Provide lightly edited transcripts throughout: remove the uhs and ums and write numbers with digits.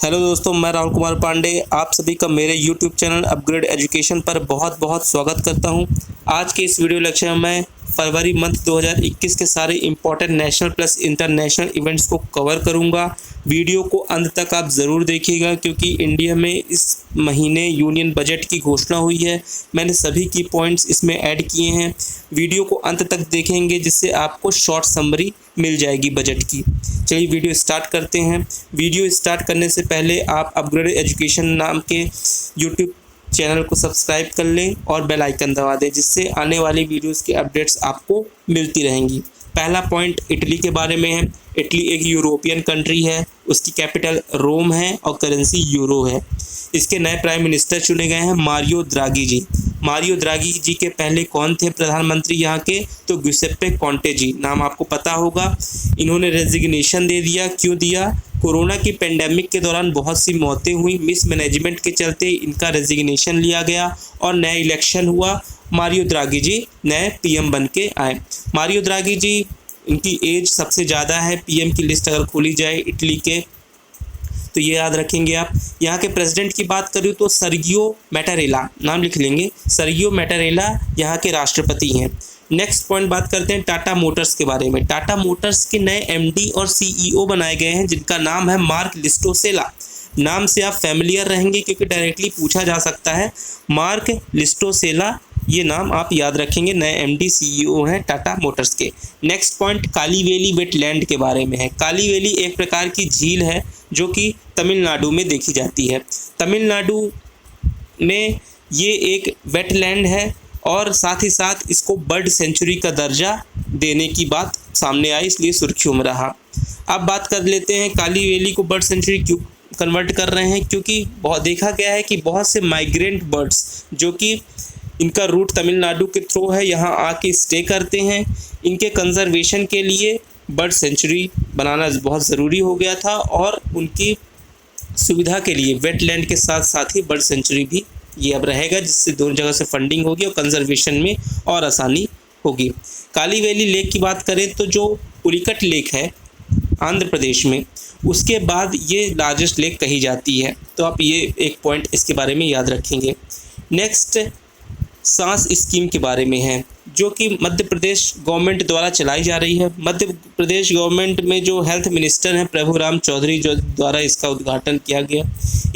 Hello दोस्तों, मैं राहुल कुमार पांडे आप सभी का मेरे यूट्यूब चैनल अपग्रेड एजुकेशन पर बहुत बहुत स्वागत करता हूं। आज के इस वीडियो लेक्चर में मैं फरवरी मंथ 2021 के सारे important national plus international events को कवर करूंगा। वीडियो को अंत तक आप ज़रूर देखिएगा क्योंकि इंडिया में इस महीने यूनियन बजट की घोषणा हुई है। मैंने सभी की पॉइंट्स इसमें ऐड किए हैं। वीडियो को अंत तक देखेंगे जिससे आपको शॉर्ट समरी मिल जाएगी बजट की। चलिए वीडियो स्टार्ट करते हैं। वीडियो स्टार्ट करने से पहले आप अपग्रेड एजुकेशन नाम के यूट्यूब चैनल को सब्सक्राइब कर लें और बेल आइकन दबा दें जिससे आने वाली वीडियोस की अपडेट्स आपको मिलती रहेंगी। पहला पॉइंट इटली के बारे में है। इटली एक यूरोपियन कंट्री है, उसकी कैपिटल रोम है और करेंसी यूरो है। इसके नए प्राइम मिनिस्टर चुने गए हैं मारियो द्रागी जी। मारियो द्रागी जी के पहले कौन थे प्रधानमंत्री यहाँ के? तो गुसेप्पे कॉन्टे जी, नाम आपको पता होगा। इन्होंने रेजिग्नेशन दे दिया। क्यों दिया? कोरोना की पेंडेमिक के दौरान बहुत सी मौतें हुई, मिसमैनेजमेंट के चलते इनका रेजिग्नेशन लिया गया और नया इलेक्शन हुआ। मारियो द्रागी जी नए पीएम बन के आए। मारियो द्रागी जी, इनकी एज सबसे ज़्यादा है। पीएम की लिस्ट अगर खोली जाए इटली के तो ये याद रखेंगे आप। यहाँ के प्रेसिडेंट की बात करूँ तो सर्गियो मैटारेला, नाम लिख लेंगे। सर्गियो मैटारेला यहाँ के राष्ट्रपति हैं। नेक्स्ट पॉइंट बात करते हैं टाटा मोटर्स के बारे में। टाटा मोटर्स के नए एमडी और सीईओ बनाए गए हैं जिनका नाम है मार्क लिस्टोसेला। नाम से आप फैमिलियर रहेंगे क्योंकि डायरेक्टली पूछा जा सकता है। मार्क लिस्टोसेला, ये नाम आप याद रखेंगे। नए एमडी सीईओ हैं टाटा मोटर्स के। नेक्स्ट पॉइंट कालीवेली वेटलैंड के बारे में है। कालीवेली एक प्रकार की झील है जो कि तमिलनाडु में देखी जाती है। तमिलनाडु में ये एक वेटलैंड है और साथ ही साथ इसको बर्ड सेंचुरी का दर्जा देने की बात सामने आई, इसलिए सुर्खियों में रहा। अब बात कर लेते हैं कालीवेली को बर्ड सेंचुरी क्यों कन्वर्ट कर रहे हैं, क्योंकि बहुत देखा गया है कि बहुत से माइग्रेंट बर्ड्स जो कि इनका रूट तमिलनाडु के थ्रू है यहाँ आके स्टे करते हैं। इनके कंजर्वेशन के लिए बर्ड सेंचुरी बनाना बहुत ज़रूरी हो गया था और उनकी सुविधा के लिए वेटलैंड के साथ साथ ही बर्ड सेंचुरी भी ये अब रहेगा, जिससे दोनों जगह से फंडिंग होगी और कंजर्वेशन में और आसानी होगी। कालीवेली लेक की बात करें तो जो पुलिकट लेक है आंध्र प्रदेश में, उसके बाद ये लार्जेस्ट लेक कही जाती है। तो आप ये एक पॉइंट इसके बारे में याद रखेंगे। नेक्स्ट सांस स्कीम के बारे में है जो कि मध्य प्रदेश गवर्नमेंट द्वारा चलाई जा रही है। मध्य प्रदेश गवर्नमेंट में जो हेल्थ मिनिस्टर हैं प्रभुराम चौधरी जो द्वारा इसका उद्घाटन किया गया।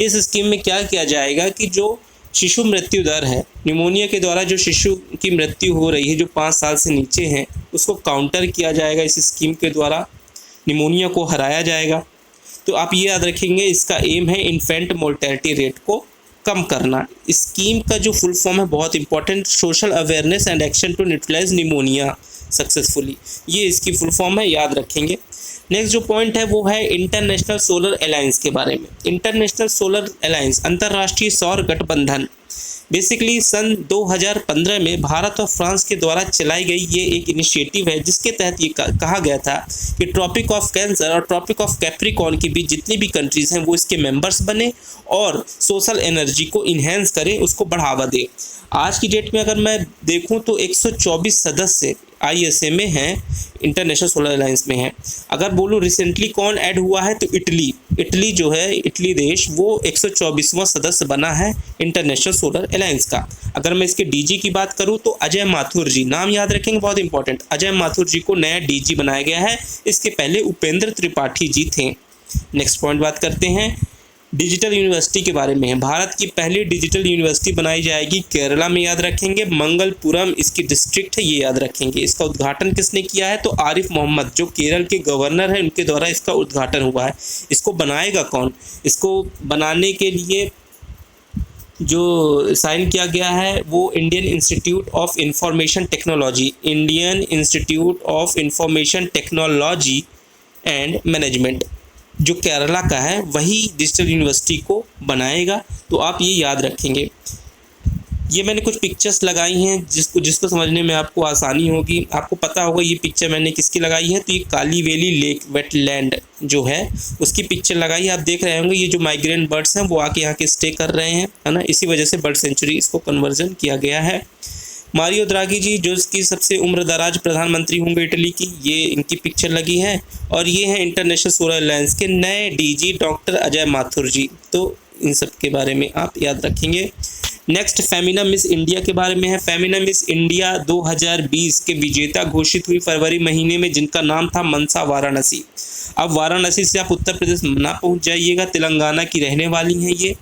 इस स्कीम में क्या किया जाएगा कि जो शिशु मृत्यु दर है, निमोनिया के द्वारा जो शिशु की मृत्यु हो रही है जो 5 साल से नीचे हैं, उसको काउंटर किया जाएगा। इस स्कीम के द्वारा निमोनिया को हराया जाएगा। तो आप ये याद रखेंगे, इसका एम है इन्फेंट मोर्टेलिटी रेट को कम करना। स्कीम का जो फुल फॉर्म है बहुत important, social awareness and action to neutralise pneumonia successfully, ये इसकी फुल फॉर्म है, याद रखेंगे। नेक्स्ट जो पॉइंट है वो है इंटरनेशनल सोलर अलायंस के बारे में। इंटरनेशनल सोलर अलायंस, अंतर्राष्ट्रीय सौर गठबंधन, बेसिकली सन 2015 में भारत और फ्रांस के द्वारा चलाई गई ये एक इनिशिएटिव है जिसके तहत ये कहा गया था कि ट्रॉपिक ऑफ कैंसर और ट्रॉपिक ऑफ कैप्रिकॉर्न की भी जितनी भी कंट्रीज़ हैं वो इसके मेंबर्स बने और सोशल एनर्जी को इन्हेंस करें, उसको बढ़ावा दें। आज की डेट में अगर मैं देखूं तो 124 सदस्य ISA में हैं, इंटरनेशनल सोलर अलायंस में हैं। अगर बोलूं रिसेंटली कौन ऐड हुआ है तो इटली जो है, इटली देश वो 124वां सदस्य बना है इंटरनेशनल सोलर अलायंस का। अगर मैं इसके DG की बात करूं तो अजय माथुर जी, नाम याद रखेंगे बहुत इंपॉर्टेंट। अजय माथुर जी को नया DG बनाया गया है, इसके पहले उपेंद्र त्रिपाठी जी थे। नेक्स्ट पॉइंट बात करते हैं डिजिटल यूनिवर्सिटी के बारे में है। भारत की पहली डिजिटल यूनिवर्सिटी बनाई जाएगी केरला में, याद रखेंगे। मंगलपुरम इसकी डिस्ट्रिक्ट है, ये याद रखेंगे। इसका उद्घाटन किसने किया है तो आरिफ मोहम्मद जो केरल के गवर्नर हैं उनके द्वारा इसका उद्घाटन हुआ है। इसको बनाएगा कौन? इसको बनाने के लिए जो साइन किया गया है वो Indian institute of information technology, Indian institute of information technology and management जो केरला का है वही डिजिटल यूनिवर्सिटी को बनाएगा। तो आप ये याद रखेंगे। ये मैंने कुछ पिक्चर्स लगाई हैं जिसको समझने में आपको आसानी होगी। आपको पता होगा ये पिक्चर मैंने किसकी लगाई है, तो ये कालीवेली लेक वेटलैंड जो है उसकी पिक्चर लगाई है। आप देख रहे होंगे ये जो माइग्रेंट बर्ड्स हैं वो आके यहाँ के स्टे कर रहे हैं, है ना। इसी वजह से बर्ड सेंचुरी इसको कन्वर्जन किया गया है। मारियो द्रागी जी जो कि सबसे उम्रदराज प्रधानमंत्री होंगे इटली की, ये इनकी पिक्चर लगी है। और ये है इंटरनेशनल सोलर अलायंस के नए डीजी डॉक्टर अजय माथुर जी। तो इन सब के बारे में आप याद रखेंगे। नेक्स्ट फेमिना मिस इंडिया के बारे में है। फेमिना मिस इंडिया 2020 के विजेता घोषित हुई फरवरी महीने में, जिनका नाम था मनसा वाराणसी। अब वाराणसी से आप उत्तर प्रदेश ना पहुंच जाइएगा, तेलंगाना की रहने वाली हैं ये।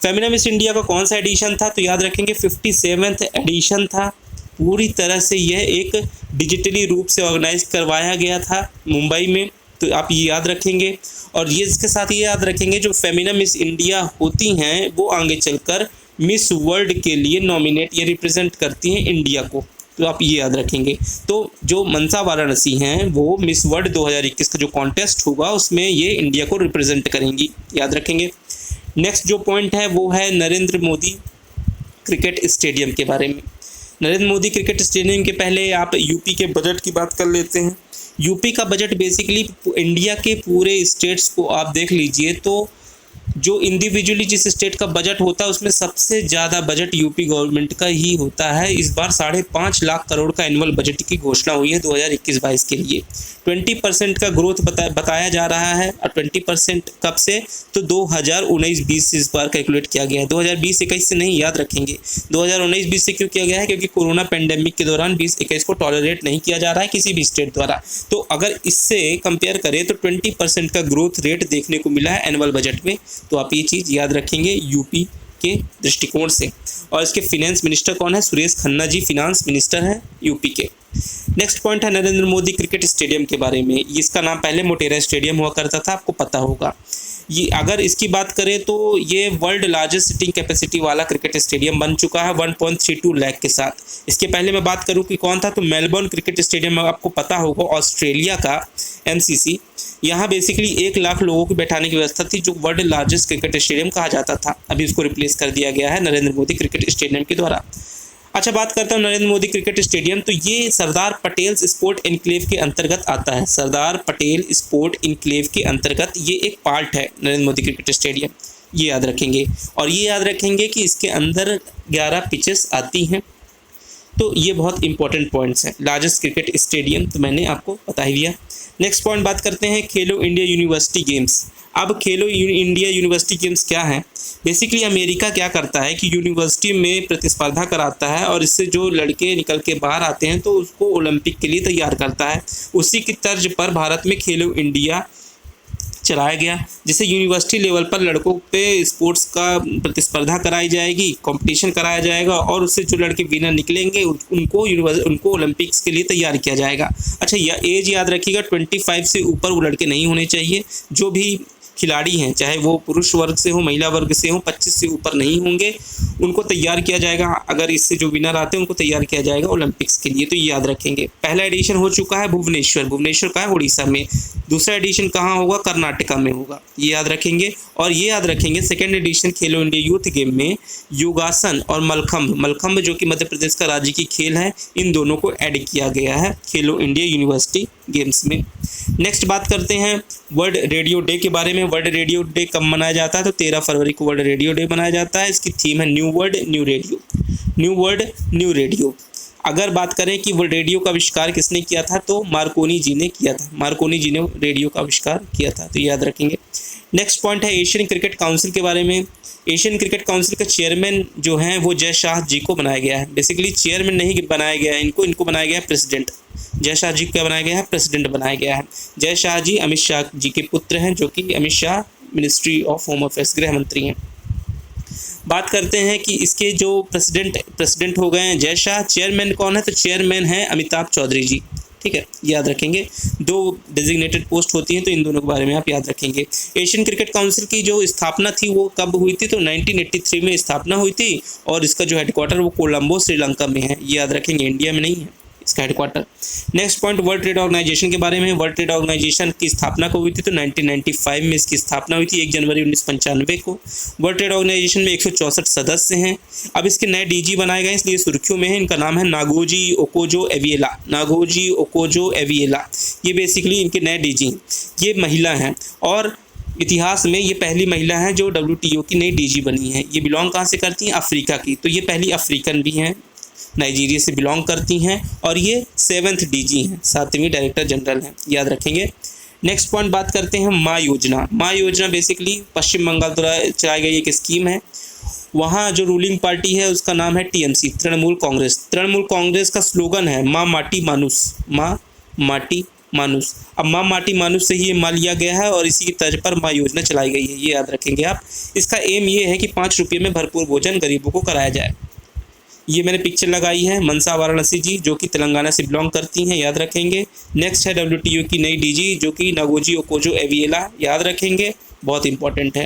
फेमिना मिस इंडिया का कौन सा एडिशन था, तो याद रखेंगे 57th एडिशन था। पूरी तरह से यह एक डिजिटली रूप से ऑर्गेनाइज करवाया गया था मुंबई में, तो आप ये याद रखेंगे। और ये इसके साथ ये याद रखेंगे जो फेमिना मिस इंडिया होती हैं वो आगे चलकर मिस वर्ल्ड के लिए नॉमिनेट या रिप्रेजेंट करती हैं इंडिया को, तो आप ये याद रखेंगे। तो जो मनसा वाराणसी हैं वो मिस वर्ल्ड 2021 का जो कॉन्टेस्ट होगा उसमें ये इंडिया को रिप्रेजेंट करेंगी, याद रखेंगे। नेक्स्ट जो पॉइंट है वो है नरेंद्र मोदी क्रिकेट स्टेडियम के बारे में। नरेंद्र मोदी क्रिकेट स्टेडियम के पहले आप यूपी के बजट की बात कर लेते हैं। यूपी का बजट बेसिकली इंडिया के पूरे स्टेट्स को आप देख लीजिए तो जो इंडिविजुअली जिस स्टेट का बजट होता है उसमें सबसे ज़्यादा बजट यूपी गवर्नमेंट का ही होता है। इस बार 5.5 लाख करोड़ का एनुअल बजट की घोषणा हुई है 2021-22 के लिए। 20% का ग्रोथ बताया जा रहा है। और 20% कब से, तो 2019-20 से इस बार कैलकुलेट किया गया है। 2020-21 से नहीं, याद रखेंगे 2019-20 से क्यों किया गया है, क्योंकि कोरोना पेंडेमिक के दौरान 2021 को टॉलरेट नहीं किया जा रहा है किसी भी स्टेट द्वारा। तो अगर इससे कंपेयर करें तो 20% का ग्रोथ रेट देखने को मिला है एनुअल बजट में, तो आप ये चीज़ याद रखेंगे यूपी के दृष्टिकोण से। और इसके फिनेंस मिनिस्टर कौन है, सुरेश खन्ना जी फिनांस मिनिस्टर हैं यूपी के। नेक्स्ट पॉइंट है नरेंद्र मोदी क्रिकेट स्टेडियम के बारे में। इसका नाम पहले मोटेरा स्टेडियम हुआ करता था, आपको पता होगा। ये अगर इसकी बात करें तो ये वर्ल्ड लार्जेस्ट सिटिंग कैपेसिटी वाला क्रिकेट स्टेडियम बन चुका है 1.32 लाख के साथ। इसके पहले मैं बात करूं कि कौन था, तो मेलबर्न क्रिकेट स्टेडियम आपको पता होगा ऑस्ट्रेलिया का, MCC। यहाँ बेसिकली 1 लाख लोगों को बैठाने की व्यवस्था थी, जो वर्ल्ड लार्जेस्ट क्रिकेट स्टेडियम कहा जाता था। अभी उसको रिप्लेस कर दिया गया है नरेंद्र मोदी क्रिकेट स्टेडियम के द्वारा। अच्छा, बात करता हूँ नरेंद्र मोदी क्रिकेट स्टेडियम, तो ये सरदार पटेल स्पोर्ट इनक्लेव के अंतर्गत आता है। सरदार पटेल स्पोर्ट इनक्लेव के अंतर्गत ये एक पार्ट है नरेंद्र मोदी क्रिकेट स्टेडियम, ये याद रखेंगे। और ये याद रखेंगे कि इसके अंदर 11 पिचेस आती हैं। तो ये बहुत इंपॉर्टेंट पॉइंट्स हैं। लार्जेस्ट क्रिकेट स्टेडियम तो मैंने आपको बता ही दिया। नेक्स्ट पॉइंट बात करते हैं खेलो इंडिया यूनिवर्सिटी गेम्स। अब खेलो इंडिया यूनिवर्सिटी गेम्स क्या है, बेसिकली अमेरिका क्या करता है कि यूनिवर्सिटी में प्रतिस्पर्धा कराता है और इससे जो लड़के निकल के बाहर आते हैं तो उसको ओलंपिक के लिए तैयार करता है। उसी की तर्ज पर भारत में खेलो इंडिया चलाया गया, जिसे यूनिवर्सिटी लेवल पर लड़कों पे स्पोर्ट्स का प्रतिस्पर्धा कराई जाएगी, कंपटीशन कराया जाएगा और उससे जो लड़के विनर निकलेंगे उनको ओलंपिक्स के लिए तैयार किया जाएगा। अच्छा, यह एज याद रखिएगा 25 से ऊपर वो लड़के नहीं होने चाहिए। जो भी खिलाड़ी हैं, चाहे वो पुरुष वर्ग से हो महिला वर्ग से हो, 25 से ऊपर नहीं होंगे, उनको तैयार किया जाएगा। अगर इससे जो विनर आते हैं उनको तैयार किया जाएगा ओलंपिक्स के लिए, तो ये याद रखेंगे। पहला एडिशन हो चुका है भुवनेश्वर का है उड़ीसा में। दूसरा एडिशन कहाँ होगा, कर्नाटका में होगा, ये याद रखेंगे। और ये याद रखेंगे सेकेंड एडिशन खेलो इंडिया यूथ गेम में योगासन और मलखम्ब जो कि मध्य प्रदेश का राज्य की खेल है, इन दोनों को ऐड किया गया है खेलो इंडिया यूनिवर्सिटी गेम्स में। नेक्स्ट बात करते हैं वर्ल्ड रेडियो डे के बारे में। वर्ल्ड रेडियो डे कब मनाया जाता है, तो 13 फरवरी को वर्ल्ड रेडियो डे मनाया जाता है। इसकी थीम है new world new radio, new world new radio. अगर बात करें कि वो रेडियो का आविष्कार किसने किया था, तो मार्कोनी जी ने किया था। मार्कोनी जी ने रेडियो का आविष्कार किया था, तो याद रखेंगे। नेक्स्ट पॉइंट है एशियन क्रिकेट काउंसिल के बारे में। एशियन क्रिकेट काउंसिल का चेयरमैन जो हैं वो जय शाह जी को बनाया गया है। बेसिकली चेयरमैन नहीं बनाया गया है इनको बनाया गया है प्रेसिडेंट। जय शाह जी को बनाया गया है प्रेसिडेंट बनाया गया है। जय शाह जी अमित शाह जी के पुत्र हैं, जो कि Amit Shah ministry of home affairs गृह मंत्री हैं। बात करते हैं कि इसके जो प्रेसिडेंट हो गए हैं जय शाह। चेयरमैन कौन है, तो चेयरमैन है अमिताभ चौधरी जी, ठीक है, याद रखेंगे। 2 डेजिग्नेटेड पोस्ट होती हैं, तो इन दोनों के बारे में आप याद रखेंगे। एशियन क्रिकेट काउंसिल की जो स्थापना थी वो कब हुई थी, तो 1983 में स्थापना हुई थी। और इसका जो हेडक्वार्टर वो कोलंबो श्रीलंका में है, ये याद रखेंगे, इंडिया में नहीं है इसका headquarter. Next point world trade organisation के बारे में। वर्ल्ड ट्रेड ऑर्गेनाइजेशन की स्थापना कब हुई थी, तो 1995 में इसकी स्थापना हुई थी, 1 जनवरी 1995 को। वर्ल्ड ट्रेड ऑर्गेनाइजेशन में 164 सदस्य हैं। अब इसके नए डीजी बनाए गए, इसलिए सुर्खियों में है। इनका नाम है नागोजी ओकोजो एविएला। ये बेसिकली इनके नए डीजी, ये महिला हैं और इतिहास में ये पहली महिला है जो WTO की नई डीजी बनी है। ये बिलोंग कहाँ से करती हैं, अफ्रीका की, तो ये पहली अफ्रीकन भी हैं नाइजीरिया से बिलोंग करती हैं और ये 7th डीजी हैं, 7वीं डायरेक्टर जनरल हैं, याद रखेंगे। नेक्स्ट पॉइंट बात करते हैं माँ योजना। माँ योजना बेसिकली पश्चिम बंगाल द्वारा चलाई गई एक स्कीम है। वहाँ जो रूलिंग पार्टी है उसका नाम है टीएमसी, तृणमूल कांग्रेस। तृणमूल कांग्रेस का स्लोगन है माँ माटी मानुस, माँ माटी मानुस। अब माँ माटी मानुस से ही ये माँ लिया गया है और इसी की तर्ज पर माँ योजना चलाई गई है, ये याद रखेंगे आप। इसका एम ये है कि 5 रुपये में भरपूर भोजन गरीबों को कराया जाए। ये मैंने पिक्चर लगाई है मनसा वाराणसी जी, जो कि तेलंगाना से बिलोंग करती हैं, याद रखेंगे। नेक्स्ट है WTO की नई डीजी जो कि नगोजी ओकोजो एविएला, याद रखेंगे, बहुत इंपॉर्टेंट है।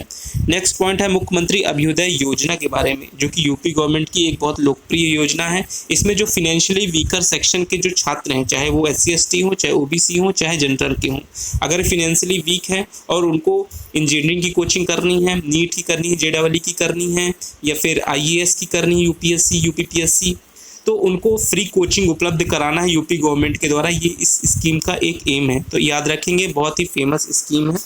नेक्स्ट पॉइंट है मुख्यमंत्री अभ्युदय योजना के बारे में, जो कि यूपी गवर्नमेंट की एक बहुत लोकप्रिय योजना है। इसमें जो फिनेंशियली वीकर सेक्शन के जो छात्र हैं, चाहे वो SC/ST हो, चाहे OBC हो, चाहे जनरल के हों, अगर फिनेंशियली वीक हैं और उनको इंजीनियरिंग की कोचिंग करनी है, नीट की करनी है, JEE की करनी है, या फिर IAS की करनी है, UPSC UPPSC, तो उनको फ्री कोचिंग उपलब्ध कराना है यूपी गवर्नमेंट के द्वारा। ये इस स्कीम का एक एम है, तो याद रखेंगे, बहुत ही फेमस स्कीम है।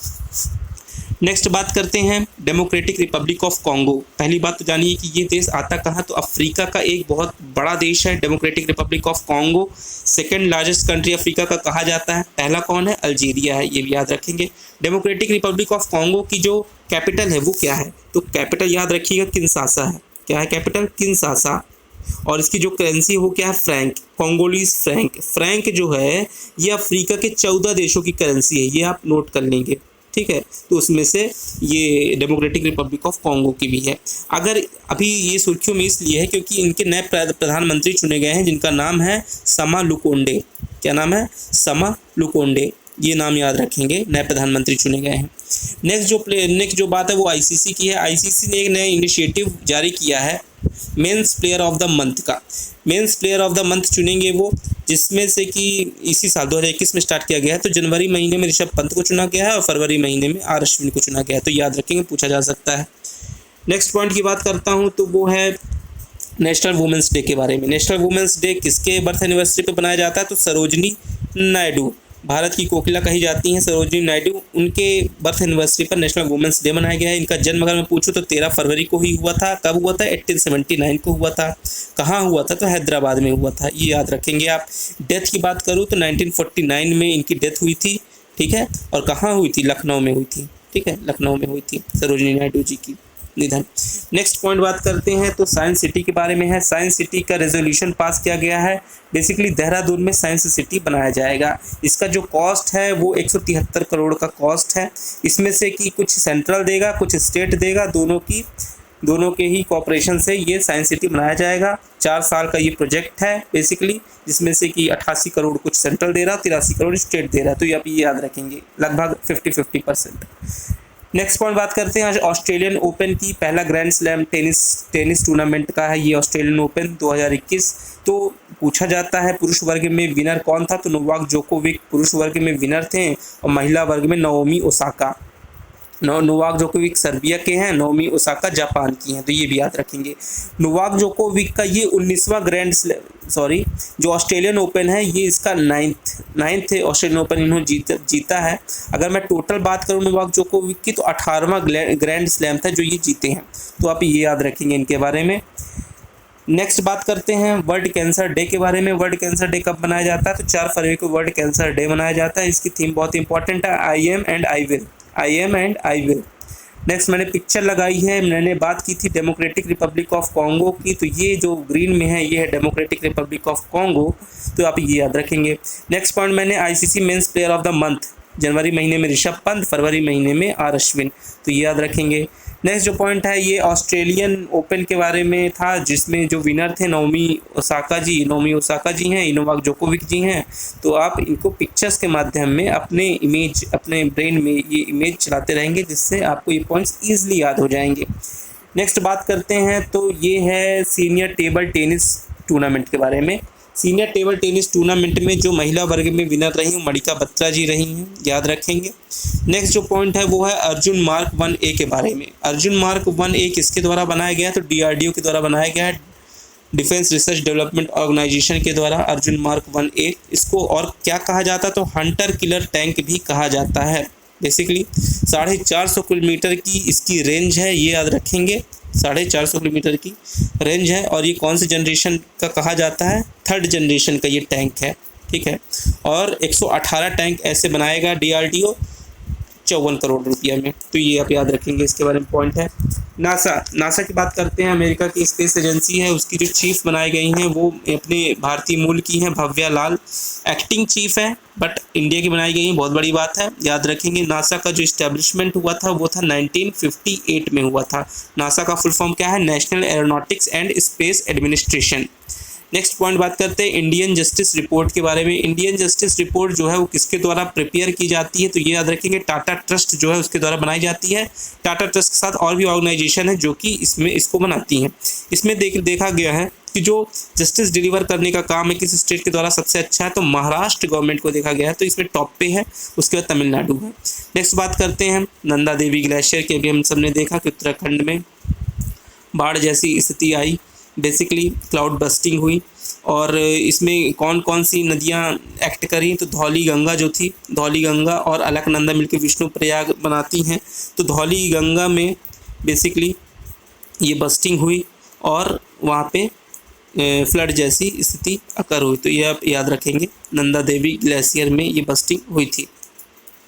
नेक्स्ट बात करते हैं डेमोक्रेटिक रिपब्लिक ऑफ कॉन्गो। पहली बात तो जानिए कि ये देश आता कहाँ, तो अफ्रीका का एक बहुत बड़ा देश है democratic Republic of Congo. Second largest country Africa का कहा जाता है, पहला कौन है, अल्जीरिया है, ये भी याद रखेंगे। डेमोक्रेटिक रिपब्लिक ऑफ कॉन्गो की जो कैपिटल है वो क्या है, तो कैपिटल याद रखिएगा किंशासा है। क्या है कैपिटल, किंशासा। और इसकी जो करेंसी है वो क्या है, फ्रैंक, कॉन्गोलीज फ्रैंक। फ्रैंक जो है ये अफ्रीका के 14 देशों की करेंसी है, ये आप नोट कर लेंगे, ठीक है। तो उसमें से ये डेमोक्रेटिक रिपब्लिक ऑफ कॉन्गो की भी है। अगर अभी ये सुर्खियों में इसलिए है क्योंकि इनके नए प्रधानमंत्री चुने गए हैं, जिनका नाम है समा लुकोंडे। क्या नाम है, समा लुकोंडे, ये नाम याद रखेंगे, नए प्रधानमंत्री चुने गए हैं। नेक्स्ट जो बात है वो ICC की है। ICC ने एक नया इनिशिएटिव जारी किया है men's player of the month का। Men's player of the month चुनेंगे वो, जिसमें से कि इसी साल 2021 में स्टार्ट किया गया है। तो जनवरी महीने में ऋषभ पंत को चुना गया है और फरवरी महीने में R अश्विन को चुना गया है, तो याद रखेंगे, पूछा जा सकता है। नेक्स्ट पॉइंट की बात करता हूँ तो वो है नेशनल वुमेंस डे के बारे में। नेशनल वुमेंस डे किसके बर्थ एनिवर्सरी पे बनाया जाता है, तो सरोजनी नायडू, भारत की कोकिला कही जाती हैं सरोजनी नायडू, उनके बर्थ एनिवर्सरी पर नेशनल वुमेंस डे मनाया गया है। इनका जन्म अगर मैं पूछूं तो 13 फरवरी को ही हुआ था। कब हुआ था, 1879 को हुआ था। कहाँ हुआ था, तो हैदराबाद में हुआ था, ये याद रखेंगे आप। डेथ की बात करूँ तो 1949 में इनकी डेथ हुई थी, ठीक है। और कहाँ हुई थी, लखनऊ में हुई थी, ठीक है, लखनऊ में हुई थी सरोजनी नायडू जी की निधन। नेक्स्ट पॉइंट बात करते हैं तो साइंस सिटी के बारे में है। साइंस सिटी का रेजोल्यूशन पास किया गया है, बेसिकली देहरादून में साइंस सिटी बनाया जाएगा। इसका जो कॉस्ट है वो 173 करोड़ का कॉस्ट है। इसमें से कि कुछ सेंट्रल देगा, कुछ स्टेट देगा, दोनों के ही कॉपरेशन से ये साइंस सिटी बनाया जाएगा। 4 साल का ये प्रोजेक्ट है बेसिकली, जिसमें से कि 88 करोड़ कुछ सेंट्रल दे रहा है, 83 करोड़ स्टेट दे रहा है, तो ये आप ये याद रखेंगे, लगभग 50-50%। नेक्स्ट पॉइंट बात करते हैं ऑस्ट्रेलियन ओपन की। पहला ग्रैंड स्लैम टेनिस टूर्नामेंट का है ये ऑस्ट्रेलियन ओपन 2021। तो पूछा जाता है पुरुष वर्ग में विनर कौन था, तो नोवाक जोकोविक पुरुष वर्ग में विनर थे और महिला वर्ग में Naomi Osaka. Novak Djokovic Serbia के हैं, नाओमी ओसाका जापान की हैं, तो ये भी याद रखेंगे। नोवाक जोकोविक का ये 19वां जो ऑस्ट्रेलियन ओपन है, ये इसका नाइन्थ ऑस्ट्रेलियन ओपन इन्होंने जीता है। अगर मैं टोटल बात करूँ नोवाक जोकोविक की, तो 18वां ग्रैंड स्लैम था जो ये जीते हैं, तो आप ये याद रखेंगे इनके बारे में। नेक्स्ट बात करते हैं वर्ल्ड कैंसर डे के बारे में। वर्ल्ड कैंसर डे कब मनाया जाता है, तो 4 फरवरी को वर्ल्ड कैंसर डे मनाया जाता है। इसकी थीम बहुत इंपॉर्टेंट है, I am and I will. Next मैंने पिक्चर लगाई है, मैंने बात की थी डेमोक्रेटिक रिपब्लिक ऑफ कॉन्गो की, तो ये जो ग्रीन में है ये है डेमोक्रेटिक रिपब्लिक ऑफ कॉन्गो, तो आप ये याद रखेंगे। नेक्स्ट पॉइंट मैंने ICC men's player of the month, जनवरी महीने में ऋषभ पंत, फरवरी महीने में R अश्विन, तो ये याद रखेंगे। नेक्स्ट जो पॉइंट है ये ऑस्ट्रेलियन ओपन के बारे में था, जिसमें जो विनर थे नाओमी ओसाका जी हैं, नोवाक जोकोविक जी हैं। तो आप इनको पिक्चर्स के माध्यम में अपने ब्रेन में ये इमेज चलाते रहेंगे, जिससे आपको ये पॉइंट्स ईजिली याद हो जाएंगे। नेक्स्ट बात करते हैं तो ये है सीनियर टेबल टेनिस टूर्नामेंट के बारे में। सीनियर टेबल टेनिस टूर्नामेंट में जो महिला वर्ग में विनर रही मणिका बत्रा जी रही हैं, याद रखेंगे। नेक्स्ट जो पॉइंट है वो है अर्जुन मार्क 1A के बारे में। अर्जुन मार्क 1A किसके द्वारा बनाया गया है, तो DRDO के द्वारा बनाया गया है, डिफेंस रिसर्च डेवलपमेंट ऑर्गेनाइजेशन के द्वारा अर्जुन मार्क 1A। इसको और क्या कहा जाता है, तो हंटर किलर टैंक भी कहा जाता है। बेसिकली 450 किलोमीटर की इसकी रेंज है, ये याद रखेंगे, 450 किलोमीटर की रेंज है। और ये कौन से जनरेशन का कहा जाता है, 3rd जनरेशन का ये टैंक है, ठीक है। और 118 टैंक ऐसे बनाएगा DRDO 54 करोड़ रुपया में। तो ये आप याद रखेंगे, इसके बारे में पॉइंट है। नासा की बात करते हैं, अमेरिका की स्पेस एजेंसी है, उसकी जो चीफ बनाई गई हैं वो अपने भारतीय मूल की हैं, भव्या लाल एक्टिंग चीफ है, बट इंडिया की बनाई गई है, बहुत बड़ी बात है, याद रखेंगे। नासा का जो इस्टेब्लिशमेंट हुआ था वो था 1958 में हुआ था। नासा का फुल फॉर्म क्या है, national aeronautics and space administration. Next point बात करते हैं इंडियन जस्टिस रिपोर्ट के बारे में। इंडियन जस्टिस रिपोर्ट जो है वो किसके द्वारा प्रिपेयर की जाती है, तो ये याद रखेंगे टाटा ट्रस्ट जो है उसके द्वारा बनाई जाती है। टाटा ट्रस्ट के साथ और भी ऑर्गेनाइजेशन है जो कि इसको बनाती हैं। इसमें देखा गया है कि जो जस्टिस डिलीवर करने का काम है किस स्टेट के द्वारा सबसे अच्छा है, तो महाराष्ट्र गवर्नमेंट को देखा गया है, तो इसमें टॉप पे है। उसके बाद तमिलनाडु है। नेक्स्ट बात करते हैं नंदा देवी ग्लेशियर की। अभी हम सब ने देखा कि उत्तराखंड में बाढ़ जैसी स्थिति आई, बेसिकली क्लाउड बस्टिंग हुई। और इसमें कौन कौन सी नदियाँ एक्ट करी, तो धौली गंगा जो थी, धौली गंगा और अलकनंदा मिलकर विष्णु प्रयाग बनाती हैं। तो धौली गंगा में बेसिकली ये बस्टिंग हुई और वहाँ पे फ्लड जैसी स्थिति अकर हुई। तो ये आप याद रखेंगे, नंदा देवी ग्लेशियर में ये बस्टिंग हुई थी,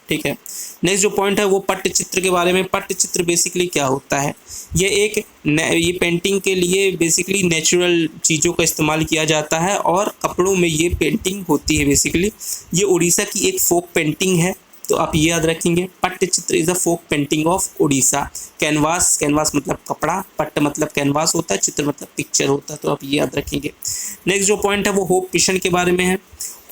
ठीक है। नेक्स्ट जो पॉइंट है वो पट्टचित्र के बारे में। पट्टचित्र बेसिकली क्या होता है, ये पेंटिंग के लिए बेसिकली नेचुरल चीज़ों का इस्तेमाल किया जाता है और कपड़ों में ये पेंटिंग होती है। बेसिकली ये उड़ीसा की एक फोक पेंटिंग है, तो आप ये याद रखेंगे, Pattachitra is a folk painting of Orissa. Canvas, canvas मतलब कपड़ा, पट्ट मतलब कैनवास होता है, चित्र मतलब पिक्चर होता है, तो आप ये याद रखेंगे। नेक्स्ट जो पॉइंट है वो होप मिशन के बारे में है।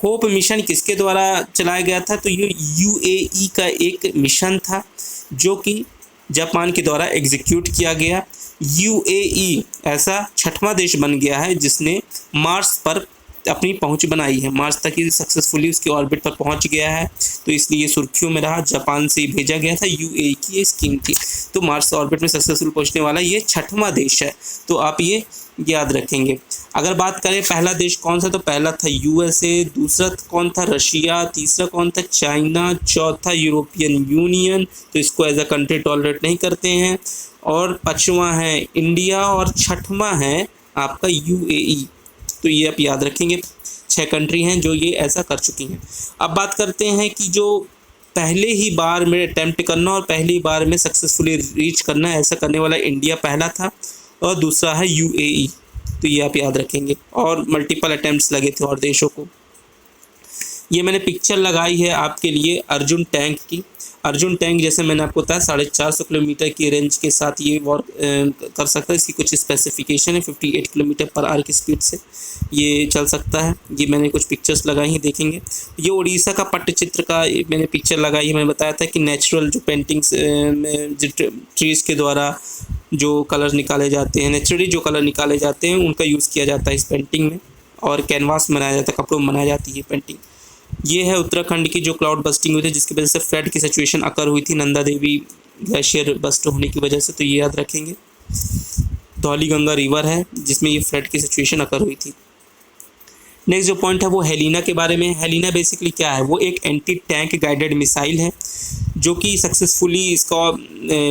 होप मिशन किसके द्वारा चलाया गया था, तो ये UAE का एक मिशन था जो कि जापान के द्वारा एग्जीक्यूट किया गया। UAE ऐसा 6वां देश बन गया है जिसने मार्स पर अपनी पहुंच बनाई है, मार्स तक ही सक्सेसफुली उसके ऑर्बिट पर पहुंच गया है, तो इसलिए ये सुर्खियों में रहा। जापान से भेजा गया था, UAE की ये स्कीम थी, तो मार्स ऑर्बिट में सक्सेसफुल पहुंचने वाला ये 6वां देश है, तो आप ये याद रखेंगे। अगर बात करें पहला देश कौन सा, तो पहला था USA, दूसरा कौन था, रशिया, तीसरा कौन था, चाइना, चौथा यूरोपियन यूनियन, तो इसको एज अ कंट्री टॉलरेट नहीं करते हैं, और 5वां है इंडिया, और 6वां है आपका UAE। तो ये आप याद रखेंगे, 6 कंट्री हैं जो ये ऐसा कर चुकी हैं। अब बात करते हैं कि जो पहले ही बार में अटैम्प्ट करना और पहली बार में सक्सेसफुली रीच करना, ऐसा करने वाला इंडिया पहला था और दूसरा है UAE, तो ये आप याद रखेंगे। और मल्टीपल अटैम्प्ट्स लगे थे और देशों को। ये मैंने पिक्चर लगाई है आपके लिए अर्जुन टैंक की। अर्जुन टैंक जैसे मैंने आपको बताया 450 किलोमीटर की रेंज के साथ ये वॉर कर सकता है। इसकी कुछ स्पेसिफिकेशन है, 58 किलोमीटर पर आवर की स्पीड से ये चल सकता है। ये मैंने कुछ पिक्चर्स लगाई हैं, देखेंगे। ये उड़ीसा का पट्टचित्र का मैंने पिक्चर लगाई है। मैंने बताया था कि नेचुरल जो पेंटिंग्स ट्रीज़ के द्वारा जो कलर निकाले जाते हैं, नेचुरली जो कलर निकाले जाते हैं उनका यूज़ किया जाता है इस पेंटिंग में, और कैनवास में बनाया जाता है, कपड़ों में बनाई जाती है पेंटिंग। ये है उत्तराखंड की जो क्लाउड बस्टिंग हुई थी जिसकी वजह से फ्लड की सिचुएशन अकर हुई थी नंदा देवी ग्लेशियर बस्ट होने की वजह से, तो ये याद रखेंगे। धौली गंगा रिवर है जिसमें ये फ्लड की सिचुएशन अकर हुई थी। नेक्स्ट जो पॉइंट है वो हेलिना के बारे में। हेलिना बेसिकली क्या है, वो एक एंटी टैंक गाइडेड मिसाइल है जो कि सक्सेसफुली इसका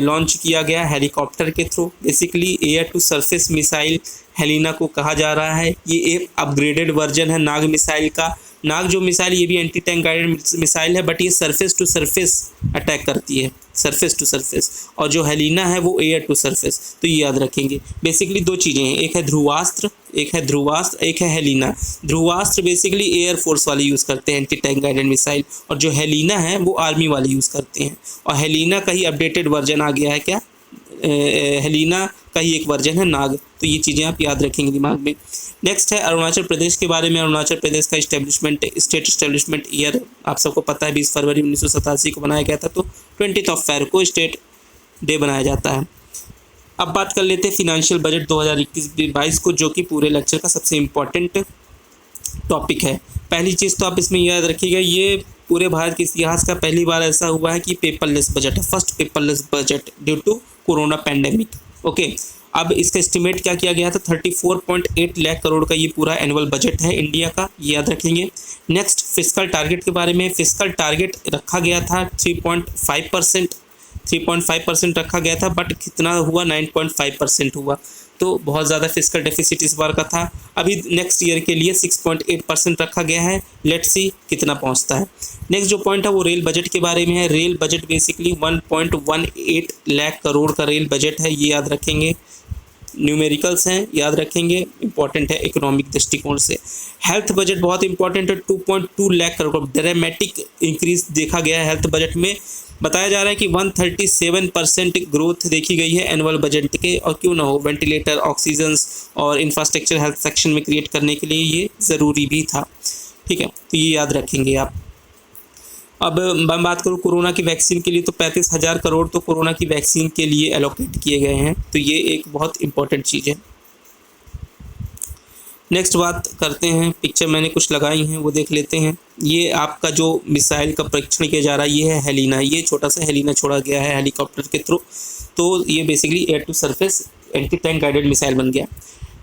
लॉन्च किया गया हेलीकॉप्टर के through. Basically air to surface missile Helina को कहा जा रहा है। ये एक अपग्रेडेड वर्जन है नाग मिसाइल का। नाग जो मिसाइल ये भी एंटी टैंक गाइडेड मिसाइल है, बट ये सरफेस टू सरफेस अटैक करती है, सरफेस टू सरफेस, और जो हेलिना है वो एयर टू सरफेस। तो ये याद रखेंगे। बेसिकली 2 चीज़ें हैं, एक है ध्रुवास्त्र, एक है Helina. Dhruvastra basically air force वाले यूज़ करते हैं एंटी टैंक गाइडेड मिसाइल, और जो हेलिना है वो आर्मी वाले यूज़ करते हैं। और हेलिना का ही अपडेटेड वर्जन आ गया है, क्या हेलिना का ही एक वर्जन है नाग। तो ये चीज़ें आप याद रखेंगे दिमाग में। नेक्स्ट है अरुणाचल प्रदेश के बारे में। अरुणाचल प्रदेश का स्टेट इस्टेब्लिशमेंट ईयर आप सबको पता है, 20 फरवरी 1987 को बनाया गया था, तो 20 फेब्रुअरी को स्टेट डे बनाया जाता है। अब बात कर लेते हैं फिनेंशियल बजट 2021-22 को, जो कि पूरे लेक्चर का सबसे इम्पोर्टेंट टॉपिक है। पहली चीज़ तो आप इसमें याद रखिएगा, ये पूरे भारत के इतिहास का पहली बार ऐसा हुआ है कि पेपरलेस बजट है, first paperless budget due to corona pandemic. Okay, अब इसका एस्टिमेट क्या किया गया था, 34.8 लाख करोड़ का ये पूरा एनुअल बजट है इंडिया का, ये याद रखेंगे। नेक्स्ट फिस्कल टारगेट के बारे में। फिस्कल टारगेट रखा गया था 3.5%, 3.5% रखा गया था, बट कितना हुआ, 9.5% हुआ। तो बहुत ज़्यादा फिस्कल डेफिसिट इस बार का था। अभी नेक्स्ट ईयर के लिए 6.8% रखा गया है। लेट्स सी कितना पहुंचता है। नेक्स्ट जो पॉइंट है वो रेल बजट के बारे में है। Rail budget basically 1.18 lakh crore का रेल बजट है, ये याद रखेंगे। न्यूमेरिकल्स हैं, याद रखेंगे, इंपॉर्टेंट है इकोनॉमिक दृष्टिकोण से। हेल्थ बजट बहुत इंपॉर्टेंट है, 2.2 लाख करोड़, ड्रामेटिक इंक्रीज देखा गया है हेल्थ बजट में। बताया जा रहा है कि 137% ग्रोथ देखी गई है एनुअल बजट के, और क्यों ना हो, वेंटिलेटर, ऑक्सीजन और इंफ्रास्ट्रक्चर हेल्थ सेक्शन में क्रिएट करने के लिए ये ज़रूरी भी था। ठीक है, तो ये याद रखेंगे आप। अब मैं बात करूँ कोरोना की वैक्सीन के लिए, तो 35,000 करोड़ तो कोरोना की वैक्सीन के लिए एलोकेट किए गए हैं, तो ये एक बहुत इंपॉर्टेंट चीज़ है। नेक्स्ट बात करते हैं, पिक्चर मैंने कुछ लगाई हैं वो देख लेते हैं। ये आपका जो मिसाइल का परीक्षण किया जा रहा है, ये है हेलिना। ये छोटा सा हेलिना छोड़ा गया है हेलीकॉप्टर के थ्रू, तो ये basically air to surface anti tank guided missile बन गया।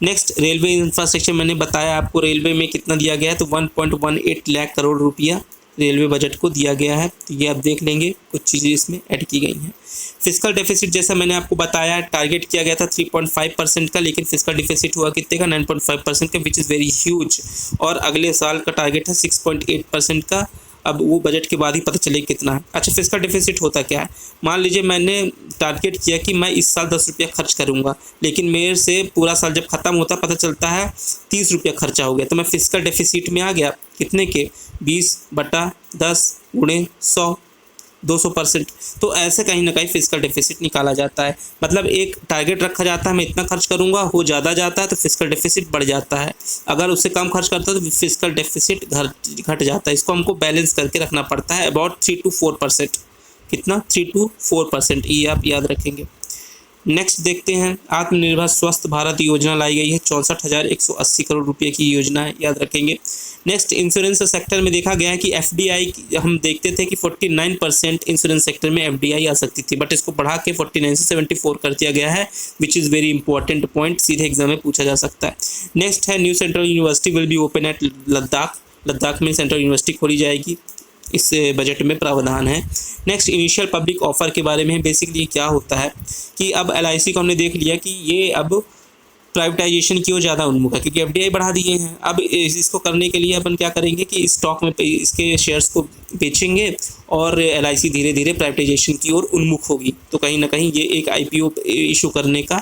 नेक्स्ट रेलवे इंफ्रास्ट्रक्चर, मैंने बताया आपको रेलवे में कितना दिया गया है, तो 1.18 लाख करोड़ रुपया रेलवे बजट को दिया गया है। तो ये आप देख लेंगे, कुछ चीज़ें इसमें ऐड की गई हैं। फिस्कल डेफिसिट जैसा मैंने आपको बताया, टारगेट किया गया था 3.5% का, लेकिन फिस्कल डेफिसिट हुआ कितने का, 9.5% का, विच इज़ वेरी ह्यूज। और अगले साल का टारगेट है 6.8% का। अब वो बजट के बाद ही पता चले कितना है। अच्छा, फिस्कल डेफिसिट होता क्या है? मान लीजिए मैंने टारगेट किया कि मैं इस साल 10 रुपया खर्च करूँगा, लेकिन मेरे से पूरा साल जब ख़त्म होता पता चलता है 30 रुपया खर्चा हो गया, तो मैं फिस्कल डेफिसिट में आ गया। कितने के? 20/10 × 100, 200%। तो ऐसे कहीं ना कहीं फिस्कल डेफिसिट निकाला जाता है। मतलब एक टारगेट रखा जाता है, मैं इतना खर्च करूंगा, हो ज़्यादा जाता है तो फिस्कल डेफिसिट बढ़ जाता है। अगर उससे कम खर्च करता है तो फिस्कल डेफिसिट घट जाता है। इसको हमको बैलेंस करके रखना पड़ता है, अबाउट 3 to 4%। कितना? 3 to 4%, ये आप याद रखेंगे। नेक्स्ट देखते हैं, आत्मनिर्भर स्वस्थ भारत योजना लाई गई है, 64,180 करोड़ रुपए की योजना है, याद रखेंगे। नेक्स्ट, इंश्योरेंस सेक्टर में देखा गया है कि एफडीआई, हम देखते थे कि 49% इंश्योरेंस सेक्टर में एफडीआई आ सकती थी, बट इसको बढ़ा के 49 से 74 कर दिया गया है, which is very important point, सीधे एग्जाम में पूछा जा सकता है। नेक्स्ट है, new central university will be open at Ladakh. Ladakh में सेंट्रल यूनिवर्सिटी खोली जाएगी, इस बजट में प्रावधान है। नेक्स्ट, इनिशियल पब्लिक ऑफर के बारे में बेसिकली क्या होता है कि अब एलआईसी को हमने देख लिया कि ये अब प्राइवेटाइजेशन की ओर ज़्यादा उन्मुख है, क्योंकि एफडीआई बढ़ा दिए हैं। अब इसको करने के लिए अपन क्या करेंगे कि स्टॉक में इसके शेयर्स को बेचेंगे और एलआईसी धीरे धीरे प्राइवेटाइजेशन की ओर उन्मुख होगी। तो कहीं ना कहीं ये एक आईपीओ इशू करने का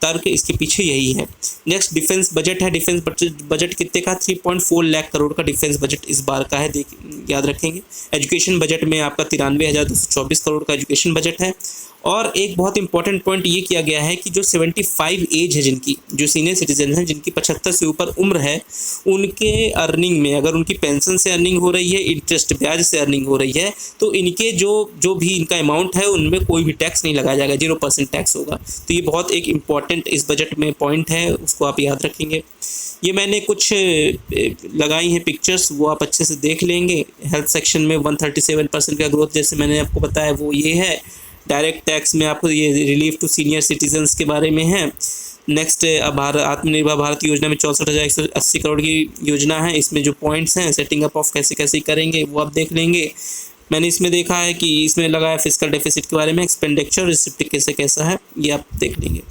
तर्क इसके पीछे यही है। नेक्स्ट, डिफेंस बजट है। डिफेंस बजट कितने का? 3.4 लाख करोड़ का डिफेंस बजट इस बार का है, याद रखेंगे। एजुकेशन बजट में आपका 93,224 करोड़ का एजुकेशन बजट है। और एक बहुत इंपॉर्टेंट पॉइंट ये किया गया है कि जो 75 एज है, जिनकी जो सीनियर सिटीजन हैं, जिनकी 75 से ऊपर उम्र है, उनके अर्निंग में अगर उनकी पेंशन से अर्निंग हो रही है, इंटरेस्ट ब्याज से अर्निंग हो रही है, तो इनके जो भी इनका अमाउंट है उनमें कोई भी टैक्स नहीं लगाया जाएगा, 0% टैक्स होगा। तो ये बहुत एक इम्पॉर्टेंट इस बजट में पॉइंट है, उसको आप याद रखेंगे। ये मैंने कुछ लगाई हैं पिक्चर्स, वो आप अच्छे से देख लेंगे। हेल्थ सेक्शन में 137% का ग्रोथ जैसे मैंने आपको बताया वो ये है। डायरेक्ट टैक्स में आपको ये रिलीफ टू सीनियर सिटीजन्स के बारे में है। नेक्स्ट, आत्मनिर्भर भारत योजना में 64,180 करोड़ की योजना है। इसमें जो पॉइंट्स हैं, सेटिंग अप ऑफ कैसे कैसे करेंगे वो आप देख लेंगे। मैंने इसमें देखा है कि इसमें लगाया फिस्कल डेफिसिट के बारे में, एक्सपेंडिचर रिसिप्ट कैसे कैसा है, ये आप देख लेंगे।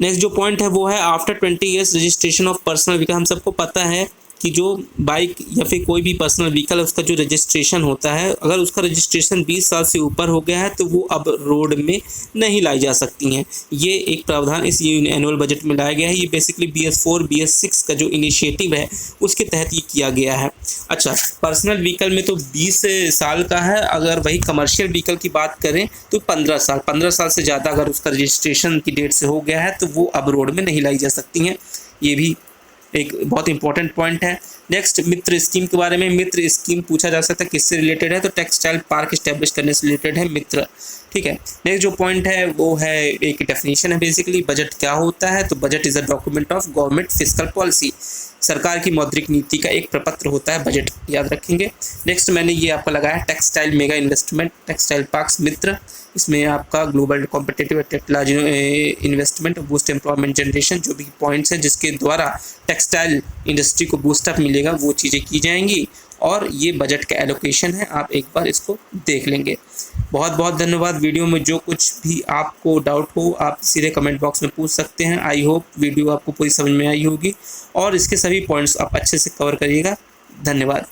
नेक्स्ट जो पॉइंट है वो है after 20 years registration of personal vehicle. हम सबको पता है कि जो बाइक या फिर कोई भी पर्सनल व्हीकल है उसका जो रजिस्ट्रेशन होता है, अगर उसका रजिस्ट्रेशन 20 साल से ऊपर हो गया है तो वो अब रोड में नहीं लाई जा सकती हैं। ये एक प्रावधान इस एनुअल बजट में लाया गया है। ये बेसिकली BS4 BS6 का जो इनिशिएटिव है उसके तहत ये किया गया है। अच्छा, पर्सनल व्हीकल में तो 20 साल का है, अगर वही कमर्शियल व्हीकल की बात करें तो 15 साल से ज़्यादा अगर उसका रजिस्ट्रेशन की डेट से हो गया है तो वो अब रोड में नहीं लाई जा सकती हैं। ये भी एक बहुत इंपॉर्टेंट पॉइंट है। नेक्स्ट, मित्र स्कीम के बारे में। मित्र स्कीम पूछा जा सकता है किससे रिलेटेड है, तो टेक्सटाइल पार्क इस्टेब्लिश करने से रिलेटेड है मित्र। ठीक है। नेक्स्ट जो पॉइंट है वो है एक डेफिनेशन है बेसिकली, बजट क्या होता है, तो budget is a document of government fiscal policy. सरकार की मौद्रिक नीति का एक प्रपत्र होता है बजट, याद रखेंगे। नेक्स्ट मैंने ये आपका लगाया textile mega investment, textile parks Mitra. इसमें आपका global competitive technology investment, boost employment generation, जो भी पॉइंट्स हैं जिसके द्वारा टेक्सटाइल इंडस्ट्री को बूस्टअप मिलेगा वो चीज़ें की जाएंगी। और ये बजट का एलोकेशन है, आप एक बार इसको देख लेंगे। बहुत बहुत धन्यवाद। वीडियो में जो कुछ भी आपको डाउट हो आप सीधे कमेंट बॉक्स में पूछ सकते हैं। आई होप वीडियो आपको पूरी समझ में आई होगी और इसके सभी पॉइंट्स आप अच्छे से कवर करिएगा। धन्यवाद।